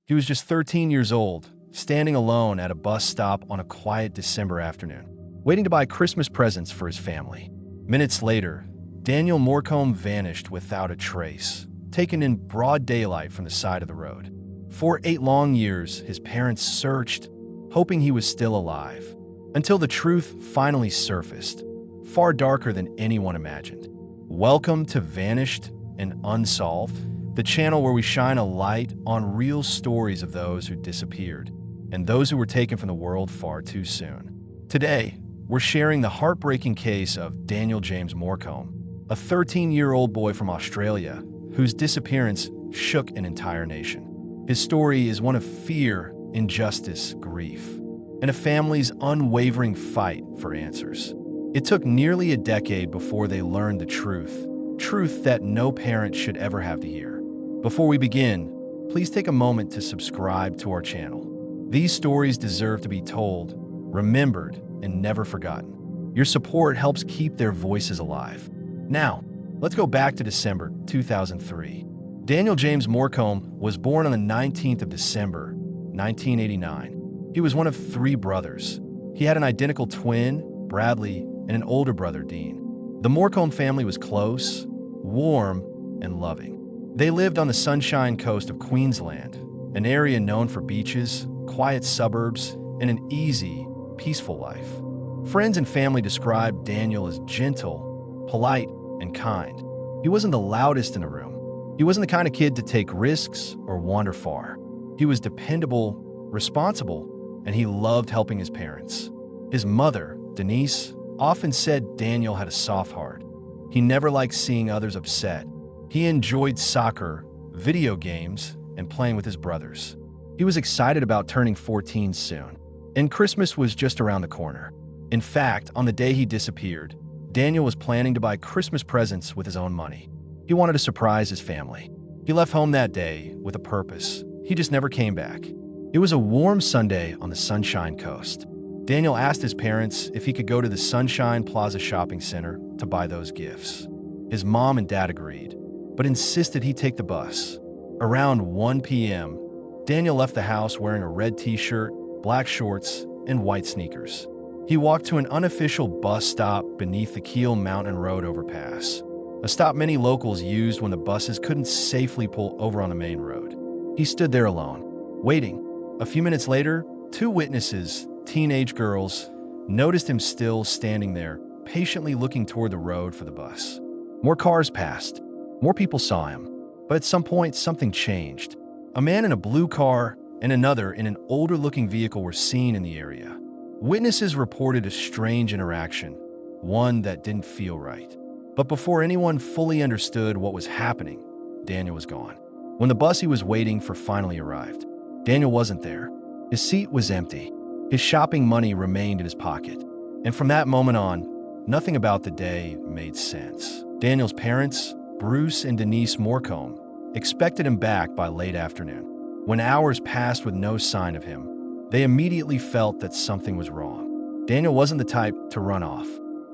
He was just 13 years old, standing alone at a bus stop on a quiet December afternoon, waiting to buy Christmas presents for his family. Minutes later, Daniel Morcombe vanished without a trace, taken in broad daylight from the side of the road. For 8 long years, his parents searched, hoping he was still alive, until the truth finally surfaced, far darker than anyone imagined. Welcome to Vanished and Unsolved, the channel where we shine a light on real stories of those who disappeared and those who were taken from the world far too soon. Today, we're sharing the heartbreaking case of Daniel James Morcombe, a 13-year-old boy from Australia whose disappearance shook an entire nation. His story is one of fear, injustice, grief, and a family's unwavering fight for answers. It took nearly a decade before they learned the truth that no parent should ever have to hear. Before we begin, please take a moment to subscribe to our channel. These stories deserve to be told, remembered, and never forgotten. Your support helps keep their voices alive. Now, let's go back to December 2003. Daniel James Morcombe was born on the 19th of December, 1989. He was one of 3 brothers. He had an identical twin, Bradley, and an older brother, Dean. The Morcombe family was close, warm, and loving. They lived on the Sunshine Coast of Queensland, an area known for beaches, quiet suburbs, and an easy, peaceful life. Friends and family described Daniel as gentle, polite, and kind. He wasn't the loudest in the room. He wasn't the kind of kid to take risks or wander far. He was dependable, responsible, and he loved helping his parents. His mother, Denise, often said Daniel had a soft heart. He never liked seeing others upset. He enjoyed soccer, video games, and playing with his brothers. He was excited about turning 14 soon, and Christmas was just around the corner. In fact, on the day he disappeared, Daniel was planning to buy Christmas presents with his own money. He wanted to surprise his family. He left home that day with a purpose. He just never came back. It was a warm Sunday on the Sunshine Coast. Daniel asked his parents if he could go to the Sunshine Plaza shopping center to buy those gifts. His mom and dad agreed, but insisted he take the bus. Around 1 p.m., Daniel left the house wearing a red t-shirt, black shorts, and white sneakers. He walked to an unofficial bus stop beneath the Keel Mountain Road overpass, a stop many locals used when the buses couldn't safely pull over on the main road. He stood there alone, waiting. A few minutes later, 2 witnesses, teenage girls, noticed him still standing there, patiently looking toward the road for the bus. More cars passed. More people saw him. But at some point, something changed. A man in a blue car and another in an older-looking vehicle were seen in the area. Witnesses reported a strange interaction, one that didn't feel right. But before anyone fully understood what was happening, Daniel was gone. When the bus he was waiting for finally arrived, Daniel wasn't there. His seat was empty. His shopping money remained in his pocket. And from that moment on, nothing about the day made sense. Daniel's parents, Bruce and Denise Morcombe, expected him back by late afternoon. When hours passed with no sign of him, they immediately felt that something was wrong. Daniel wasn't the type to run off.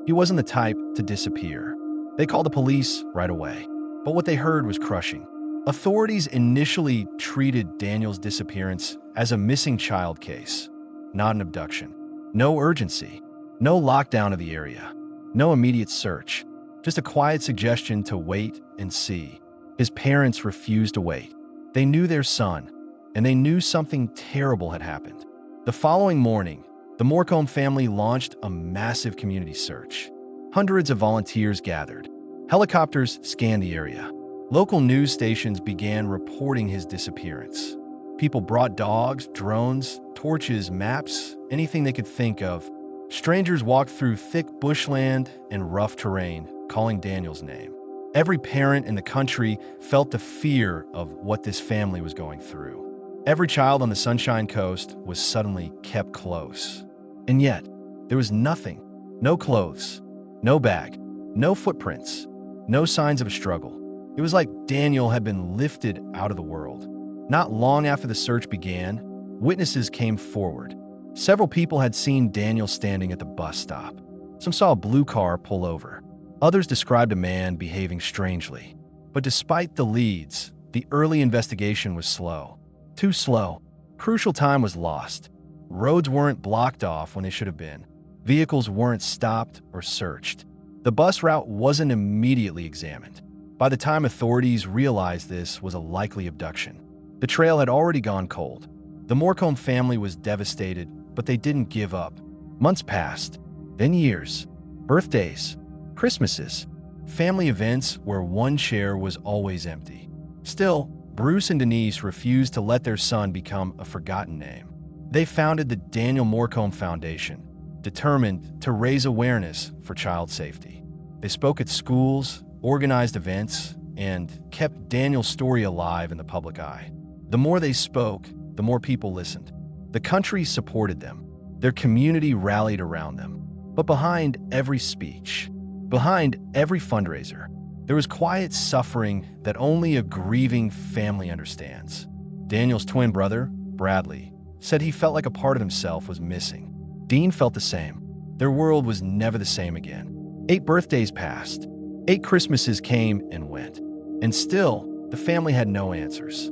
He wasn't the type to disappear. They called the police right away. But what they heard was crushing. Authorities initially treated Daniel's disappearance as a missing child case, not an abduction. No urgency, no lockdown of the area, no immediate search, just a quiet suggestion to wait and see. His parents refused to wait. They knew their son, and they knew something terrible had happened. The following morning, the Morcombe family launched a massive community search. Hundreds of volunteers gathered. Helicopters scanned the area. Local news stations began reporting his disappearance. People brought dogs, drones, torches, maps, anything they could think of. Strangers walked through thick bushland and rough terrain, calling Daniel's name. Every parent in the country felt the fear of what this family was going through. Every child on the Sunshine Coast was suddenly kept close. And yet, there was nothing. No clothes, no bag, no footprints, no signs of a struggle. It was like Daniel had been lifted out of the world. Not long after the search began, witnesses came forward. Several people had seen Daniel standing at the bus stop. Some saw a blue car pull over. Others described a man behaving strangely. But despite the leads, the early investigation was slow. Too slow. Crucial time was lost. Roads weren't blocked off when they should have been. Vehicles weren't stopped or searched. The bus route wasn't immediately examined. By the time authorities realized this was a likely abduction, the trail had already gone cold. The Morcombe family was devastated, but they didn't give up. Months passed, then years. Birthdays, Christmases, family events where one chair was always empty. Still, Bruce and Denise refused to let their son become a forgotten name. They founded the Daniel Morcombe Foundation, determined to raise awareness for child safety. They spoke at schools, organized events, and kept Daniel's story alive in the public eye. The more they spoke, the more people listened. The country supported them. Their community rallied around them. But behind every speech, behind every fundraiser, there was quiet suffering that only a grieving family understands. Daniel's twin brother, Bradley, said he felt like a part of himself was missing. Dean felt the same. Their world was never the same again. 8 birthdays passed. 8 Christmases came and went. And still, the family had no answers.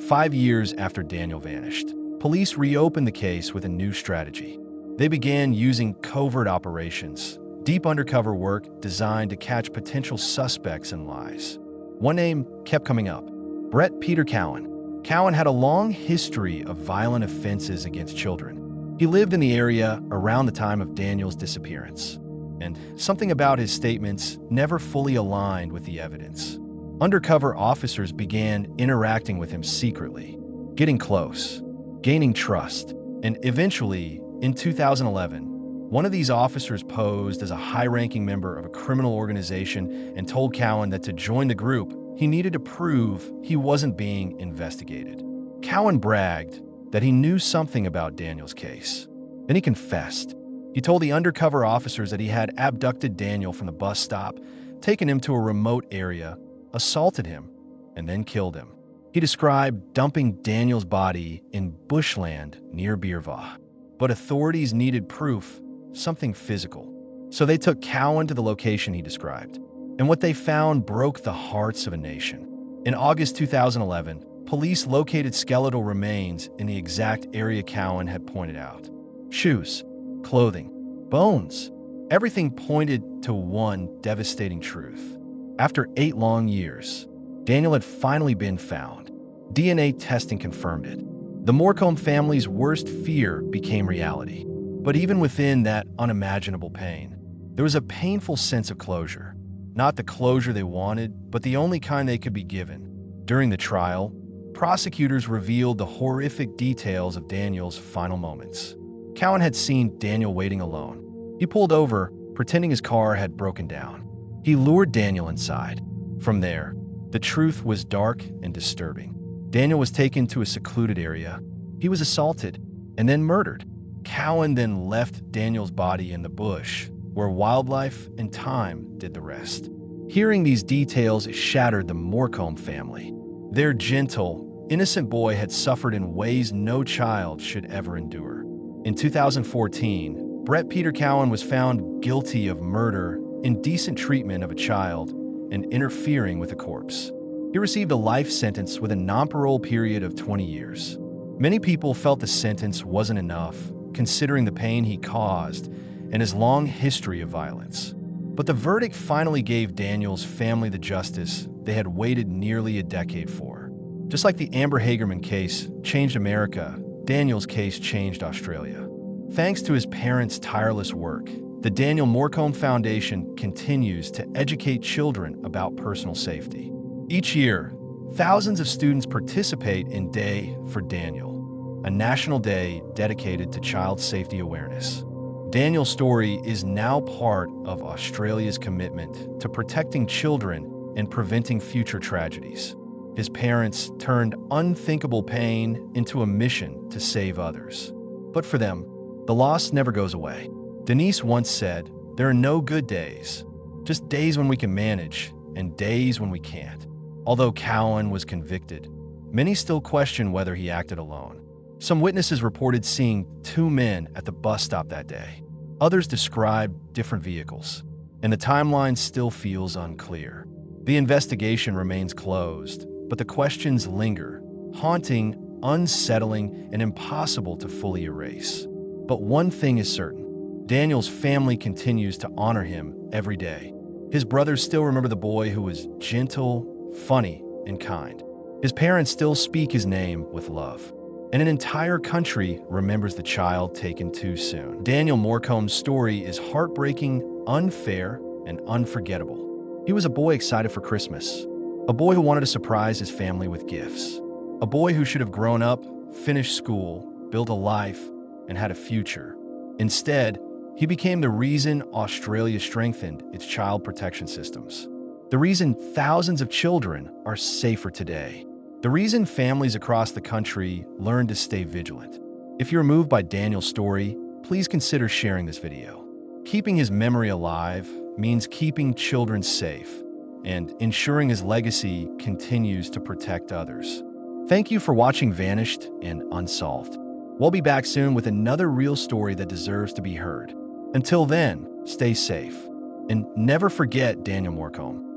5 years after Daniel vanished, police reopened the case with a new strategy. They began using covert operations, deep undercover work designed to catch potential suspects in lies. One name kept coming up: Brett Peter Cowan. Cowan had a long history of violent offenses against children. He lived in the area around the time of Daniel's disappearance, and something about his statements never fully aligned with the evidence. Undercover officers began interacting with him secretly, getting close, gaining trust, and eventually, in 2011, one of these officers posed as a high-ranking member of a criminal organization and told Cowan that to join the group, he needed to prove he wasn't being investigated. Cowan bragged that he knew something about Daniel's case. Then he confessed. He told the undercover officers that he had abducted Daniel from the bus stop, taken him to a remote area, assaulted him, and then killed him. He described dumping Daniel's body in bushland near Birva. But authorities needed proof, something physical. So they took Cowan to the location he described. And what they found broke the hearts of a nation. In August 2011, police located skeletal remains in the exact area Cowan had pointed out. Shoes, clothing, bones. Everything pointed to one devastating truth. After 8 long years, Daniel had finally been found. DNA testing confirmed it. The Morcombe family's worst fear became reality. But even within that unimaginable pain, there was a painful sense of closure. Not the closure they wanted, but the only kind they could be given. During the trial, prosecutors revealed the horrific details of Daniel's final moments. Cowan had seen Daniel waiting alone. He pulled over, pretending his car had broken down. He lured Daniel inside. From there, the truth was dark and disturbing. Daniel was taken to a secluded area. He was assaulted and then murdered. Cowan then left Daniel's body in the bush, where wildlife and time did the rest. Hearing these details shattered the Morcombe family. Their gentle, innocent boy had suffered in ways no child should ever endure. In 2014, Brett Peter Cowan was found guilty of murder, indecent treatment of a child, and interfering with a corpse. He received a life sentence with a non-parole period of 20 years. Many people felt the sentence wasn't enough, considering the pain he caused and his long history of violence. But the verdict finally gave Daniel's family the justice they had waited nearly a decade for. Just like the Amber Hagerman case changed America, Daniel's case changed Australia. Thanks to his parents' tireless work, the Daniel Morcombe Foundation continues to educate children about personal safety. Each year, thousands of students participate in Day for Daniel, a national day dedicated to child safety awareness. Daniel's story is now part of Australia's commitment to protecting children and preventing future tragedies. His parents turned unthinkable pain into a mission to save others. But for them, the loss never goes away. Denise once said, "There are no good days, just days when we can manage and days when we can't." Although Cowan was convicted, many still question whether he acted alone. Some witnesses reported seeing 2 men at the bus stop that day. Others described different vehicles, and the timeline still feels unclear. The investigation remains closed, but the questions linger, haunting unsettling, and impossible to fully erase. But one thing is certain: Daniel's family continues to honor him every day. His brothers still remember the boy who was gentle, funny, and kind. His parents still speak his name with love. And an entire country remembers the child taken too soon. Daniel Morcombe's story is heartbreaking, unfair, and unforgettable. He was a boy excited for Christmas, a boy who wanted to surprise his family with gifts, a boy who should have grown up, finished school, built a life, and had a future. Instead, he became the reason Australia strengthened its child protection systems, the reason thousands of children are safer today, the reason families across the country learn to stay vigilant. If you're moved by Daniel's story, please consider sharing this video. Keeping his memory alive means keeping children safe and ensuring his legacy continues to protect others. Thank you for watching Vanished and Unsolved. We'll be back soon with another real story that deserves to be heard. Until then, stay safe and never forget Daniel Morcombe.